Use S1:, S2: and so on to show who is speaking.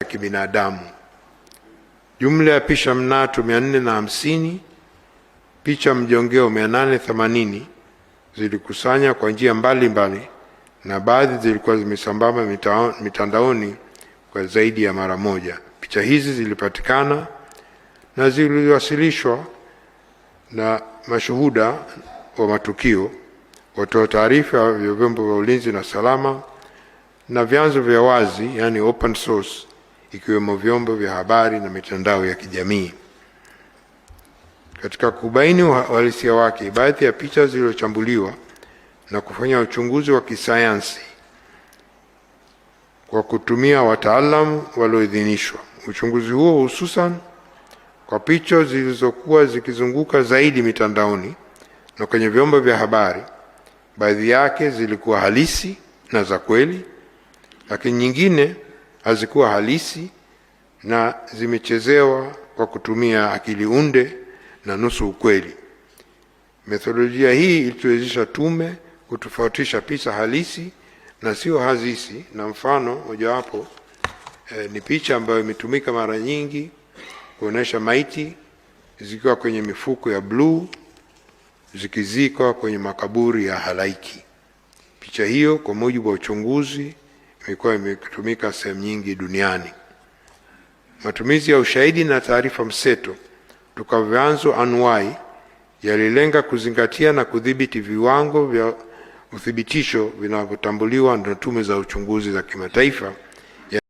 S1: kibinadamu. Jumla ya picha mnato 450, picha mjongeo 880 zilikusanya kwa njia mbalimbali, na baadhi zilikuwa zimesambamba mitandaoni kwa zaidi ya mara moja. Picha hizi zilipatikana na ziliwasilishwa na mashuhuda wa matukio, watoa taarifa vya vyombo vya ulinzi na salama, na vyanzo vya wazi, yani open source, ikiwemo vyombo vya habari na mitandao ya kijamii. Katika kubaini uhalisia wake, baadhi ya picha zilizochambuliwa na kufanya uchunguzi wa kisayansi kwa kutumia wataalamu walioidhinishwa. Uchunguzi huo hususan kwa picha zilizokuwa zikizunguka zaidi mitandaoni na kwenye vyombo vya habari, baadhi yake zilikuwa halisi na za kweli, lakini nyingine hazikuwa halisi na zimechezewa kwa kutumia akili unde na nusu ukweli. Methodolojia hii ilituwezesha tume kutofautisha picha halisi na sio halisi, na mfano mojawapo ni picha ambayo imetumika mara nyingi kuonesha maiti zikiwa kwenye mifuko ya bluu zikizikwa kwenye makaburi ya halaiki. Picha hiyo kwa mujibu wa uchunguzi imekuwa imetumika sehemu nyingi duniani. Matumizi ya ushahidi na taarifa mseto kutoka vyanzo anuwai yalilenga kuzingatia na kudhibiti viwango vya uthibitisho vinavyotambuliwa na tume za uchunguzi za kimataifa